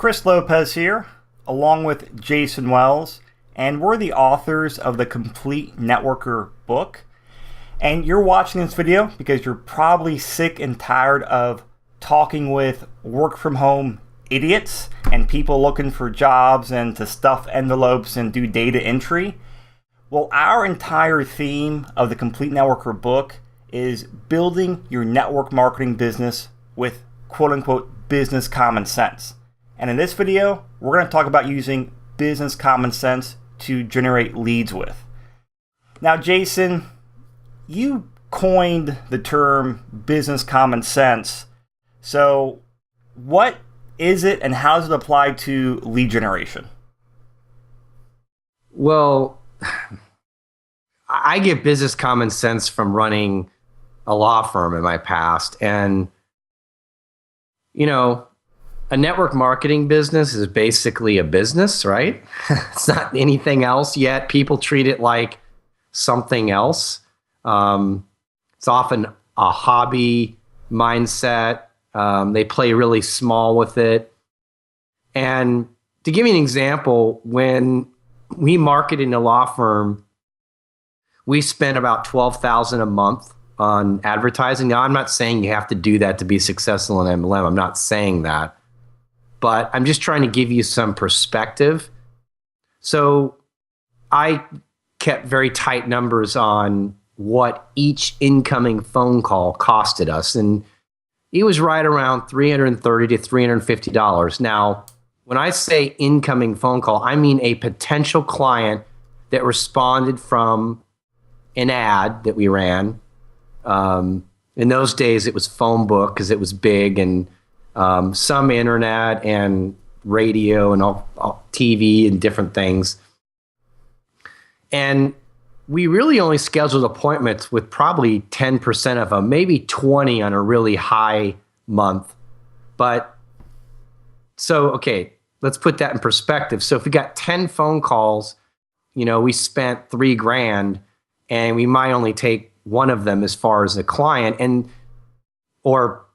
Chris Lopez here, along with Jason Wells, and we're the authors of the Complete Networker book. And you're watching this video because you're probably sick and tired of talking with work from home idiots and people looking for jobs and to stuff envelopes and do data entry. Well, our entire theme of the Complete Networker book is building your network marketing business with quote unquote business common sense. And in this video, we're going to talk about using business common sense to generate leads with. Now, Jason, you coined the term business common sense. So what is it and how does it apply to lead generation? Well, I get business common sense from running a law firm in my past. And, you know, a network marketing business is basically a business, right? It's not anything else yet. People treat it like something else. It's often a hobby mindset. They play really small with it. And to give you an example, when we market in a law firm, we spend about $12,000 a month on advertising. Now, I'm not saying you have to do that to be successful in MLM. I'm not saying that. But I'm just trying to give you some perspective. So I kept very tight numbers on what each incoming phone call costed us. And it was right around $330 to $350. Now, when I say incoming phone call, I mean a potential client that responded from an ad that we ran. In those days, it was phone book because it was big, and some internet and radio and all TV and different things. And we really only scheduled appointments with probably 10% of them, maybe 20 on a really high month. But so, okay, let's put that in perspective. So if we got 10 phone calls, you know, we spent $3,000 and we might only take one of them as far as a client or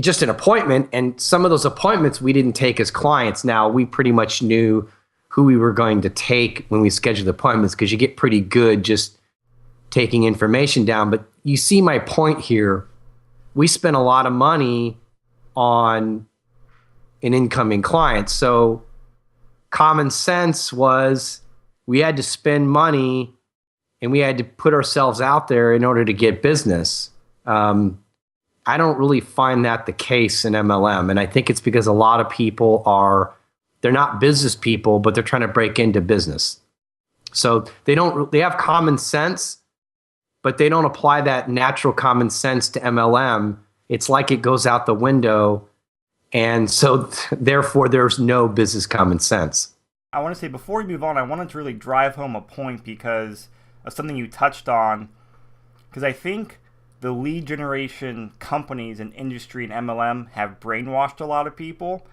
just an appointment. And some of those appointments we didn't take as clients. Now, we pretty much knew who we were going to take when we scheduled appointments because you get pretty good just taking information down. But you see my point here. We spent a lot of money on an incoming client. So common sense was we had to spend money and we had to put ourselves out there in order to get business. I don't really find that the case in MLM. And I think it's because a lot of people they're not business people, but they're trying to break into business. So they have common sense, but they don't apply that natural common sense to MLM. It's like it goes out the window. And so therefore there's no business common sense. I want to say before we move on, I wanted to really drive home a point because of something you touched on. Because I think the lead generation companies and industry in MLM have brainwashed a lot of people.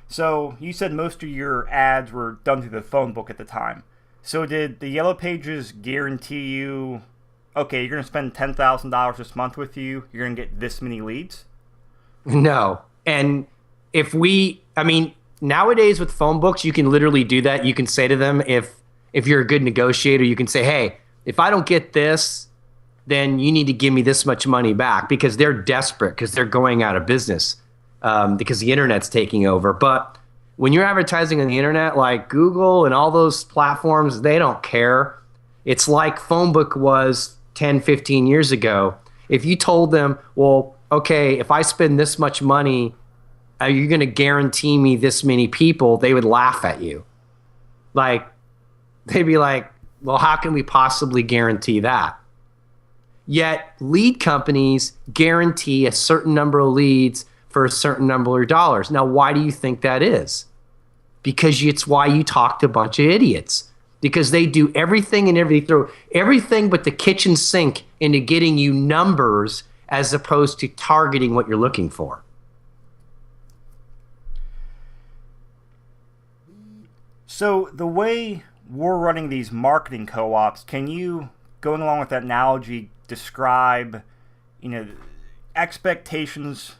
So you said most of your ads were done through the phone book at the time. So did the Yellow Pages guarantee you, okay, you're going to spend $10,000 this month with you, you're going to get this many leads? No. And nowadays with phone books, you can literally do that. You can say to them, if you're a good negotiator, you can say, hey, if I don't get this, then you need to give me this much money back, because they're desperate because they're going out of business because the internet's taking over. But when you're advertising on the internet, like Google and all those platforms, they don't care. It's like phone book was 10, 15 years ago. If you told them, well, okay, if I spend this much money, are you going to guarantee me this many people? They would laugh at you. Like, they'd be like, well, how can we possibly guarantee that? Yet lead companies guarantee a certain number of leads for a certain number of dollars. Now, why do you think that is? Because it's why you talk to a bunch of idiots. Because they do everything throw everything but the kitchen sink into getting you numbers as opposed to targeting what you're looking for. So the way we're running these marketing co-ops, can you, going along with that analogy, describe, expectations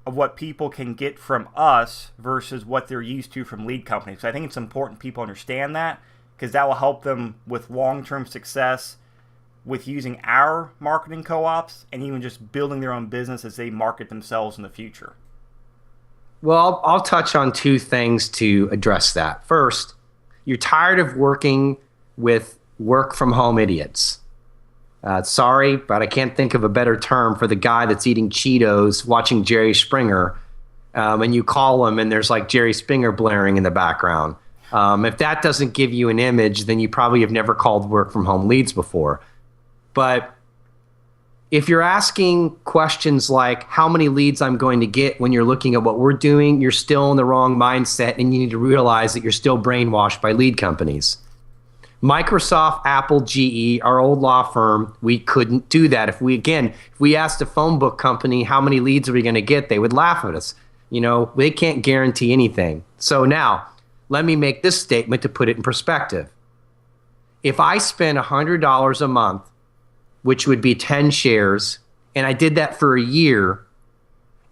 of what people can get from us versus what they're used to from lead companies. So I think it's important people understand that, because that will help them with long-term success with using our marketing co-ops and even just building their own business as they market themselves in the future. Well, I'll touch on two things to address that. First, you're tired of working with work-from-home idiots. Sorry, but I can't think of a better term for the guy that's eating Cheetos, watching Jerry Springer, and you call him and there's like Jerry Springer blaring in the background. If that doesn't give you an image, then you probably have never called work-from-home leads before. But if you're asking questions like how many leads I'm going to get when you're looking at what we're doing, you're still in the wrong mindset, and you need to realize that you're still brainwashed by lead companies. Microsoft, Apple, GE, our old law firm, we couldn't do that. If we asked a phone book company how many leads are we going to get, they would laugh at us. They can't guarantee anything. So now, let me make this statement to put it in perspective. If I spend $100 a month, which would be 10 shares, and I did that for a year,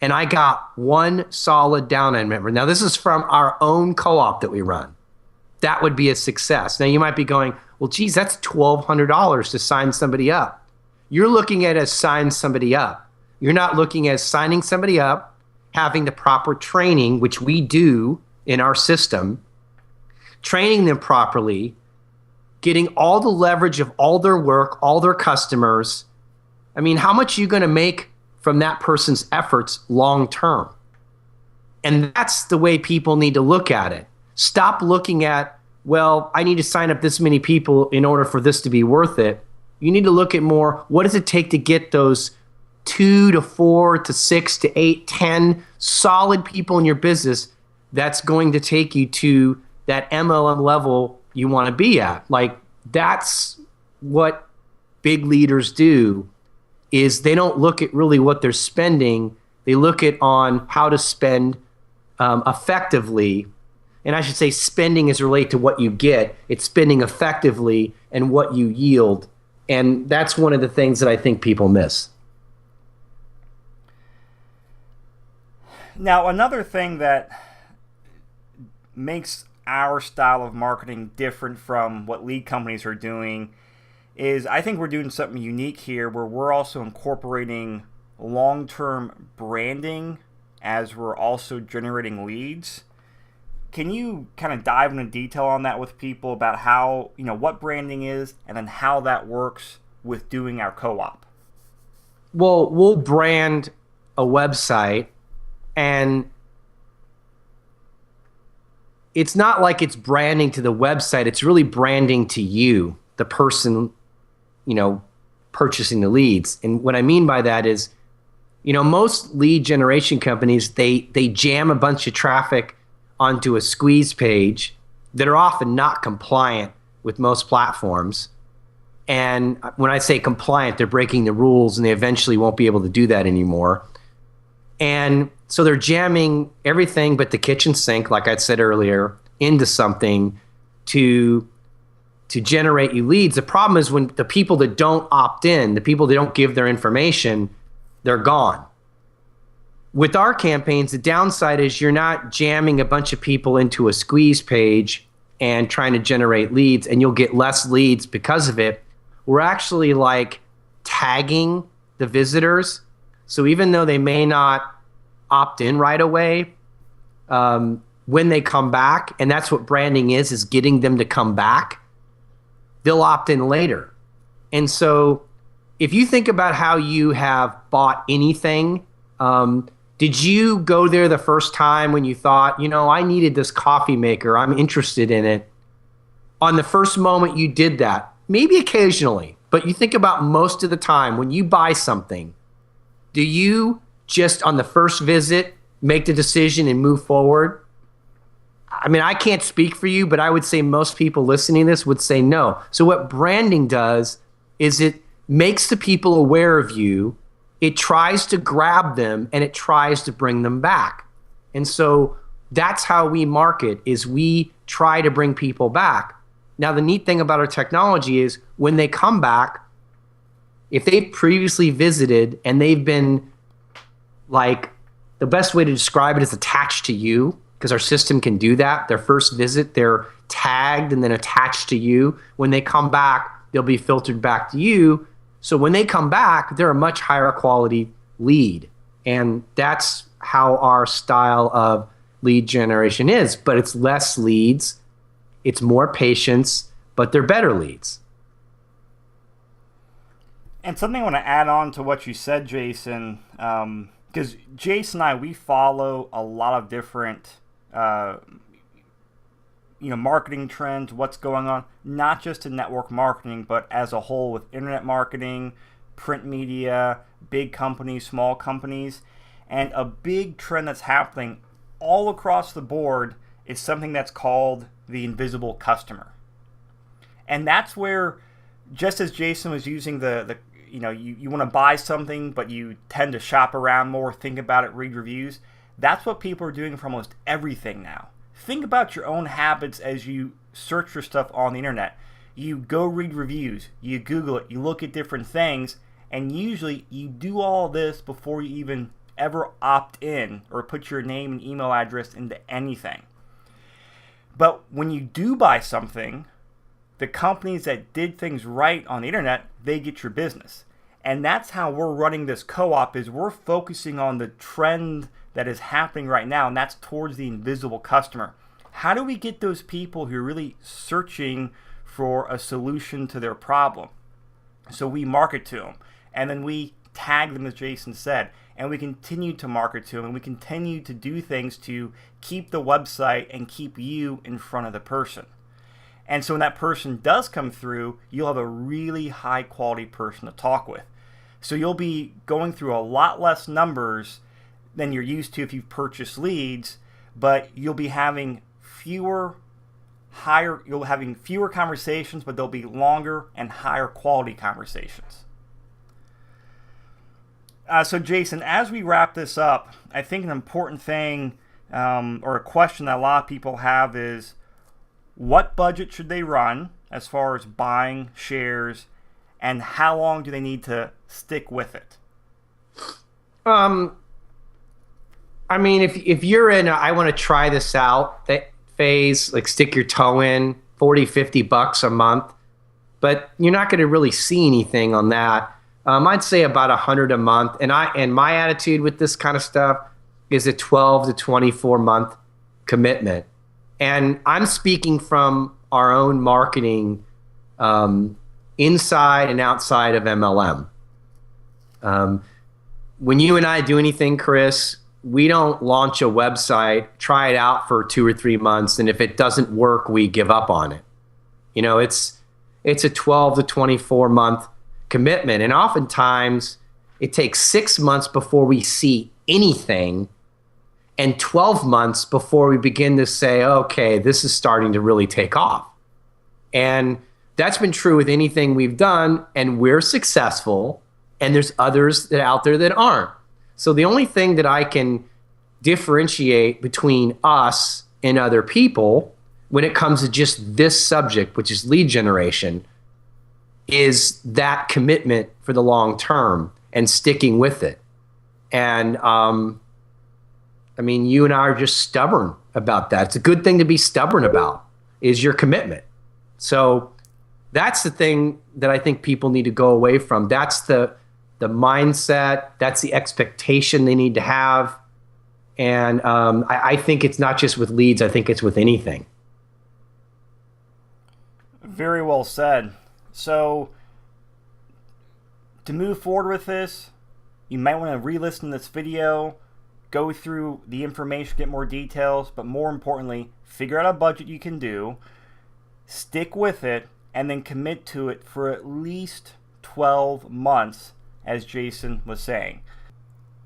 and I got one solid downline member. Now, this is from our own co-op that we run. That would be a success. Now, you might be going, well, geez, that's $1,200 to sign somebody up. You're looking at as sign somebody up. You're not looking at signing somebody up, having the proper training, which we do in our system, training them properly, getting all the leverage of all their work, all their customers. I mean, how much are you going to make from that person's efforts long term? And that's the way people need to look at it. Stop looking at, well, I need to sign up this many people in order for this to be worth it. You need to look at more, what does it take to get those 2 to 4 to 6 to 8, 10 solid people in your business that's going to take you to that MLM level you want to be at. Like, that's what big leaders do, is they don't look at really what they're spending. They look at on how to spend effectively. And I should say spending is related to what you get. It's spending effectively and what you yield. And that's one of the things that I think people miss. Now, another thing that makes our style of marketing different from what lead companies are doing is I think we're doing something unique here, where we're also incorporating long-term branding as we're also generating leads. Can you kind of dive into detail on that with people about how, what branding is and then how that works with doing our co-op? Well, we'll brand a website, and it's not like it's branding to the website. It's really branding to you, the person, purchasing the leads. And what I mean by that is, most lead generation companies, they jam a bunch of traffic onto a squeeze page that are often not compliant with most platforms. And when I say compliant, they're breaking the rules, and they eventually won't be able to do that anymore. And so they're jamming everything but the kitchen sink, like I said earlier, into something to generate you leads. The problem is when the people that don't opt in, the people that don't give their information, they're gone. With our campaigns, the downside is you're not jamming a bunch of people into a squeeze page and trying to generate leads, and you'll get less leads because of it. We're actually like tagging the visitors. So even though they may not opt in right away, when they come back, and that's what branding is getting them to come back, they'll opt in later. And so if you think about how you have bought anything, did you go there the first time when you thought, I needed this coffee maker, I'm interested in it? On the first moment you did that, maybe occasionally, but you think about most of the time when you buy something, do you just on the first visit make the decision and move forward? I mean, I can't speak for you, but I would say most people listening to this would say no. So what branding does is it makes the people aware of you. It tries to grab them, and it tries to bring them back. And so that's how we market, is we try to bring people back. Now, the neat thing about our technology is when they come back, if they've previously visited and they've been like the best way to describe it is attached to you, because our system can do that. Their first visit, they're tagged and then attached to you. When they come back, they'll be filtered back to you. So when they come back, they're a much higher quality lead. And that's how our style of lead generation is. But it's less leads, it's more patience, but they're better leads. And something I want to add on to what you said, Jason, because Jason and I, we follow a lot of different marketing trends, what's going on, not just in network marketing, but as a whole with internet marketing, print media, big companies, small companies. And a big trend that's happening all across the board is something that's called the invisible customer. And that's where, just as Jason was using you want to buy something, but you tend to shop around more, think about it, read reviews. That's what people are doing for almost everything now. Think about your own habits as you search for stuff on the internet. You go read reviews, you Google it, you look at different things, and usually you do all this before you even ever opt in or put your name and email address into anything. But when you do buy something, the companies that did things right on the internet, they get your business. And that's how we're running this co-op, is we're focusing on the trend that is happening right now, and that's towards the invisible customer. How do we get those people who are really searching for a solution to their problem? So we market to them, and then we tag them, as Jason said, and we continue to market to them, and we continue to do things to keep the website and keep you in front of the person. And so when that person does come through, you'll have a really high quality person to talk with. So you'll be going through a lot less numbers than you're used to if you've purchased leads, but you'll be having fewer conversations, but they'll be longer and higher quality conversations. So Jason, as we wrap this up, I think an important thing or a question that a lot of people have is, what budget should they run as far as buying shares, and how long do they need to stick with it? I mean, if you're in I want to try this out phase, like stick your toe in, $40-50 a month, but you're not going to really see anything on that. I'd say about $100 a month. And my attitude with this kind of stuff is a 12 to 24 month commitment. And I'm speaking from our own marketing inside and outside of MLM. When you and I do anything, Chris, we don't launch a website, try it out for 2 or 3 months, and if it doesn't work, we give up on it. You know, it's a 12 to 24 month commitment, and oftentimes it takes 6 months before we see anything, and 12 months before we begin to say, okay, this is starting to really take off. And that's been true with anything we've done, and we're successful, and there's others that out there that aren't. So the only thing that I can differentiate between us and other people when it comes to just this subject, which is lead generation, is that commitment for the long term and sticking with it. And I mean, you and I are just stubborn about that. It's a good thing to be stubborn about, is your commitment. So that's the thing that I think people need to go away from. That's the mindset. That's the expectation they need to have. And I think it's not just with leads. I think it's with anything. Very well said. So to move forward with this, you might want to re-listen to this video, go through the information, get more details, but more importantly, figure out a budget you can do, stick with it, and then commit to it for at least 12 months, as Jason was saying.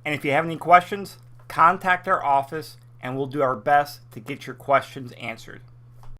And if you have any questions, contact our office and we'll do our best to get your questions answered.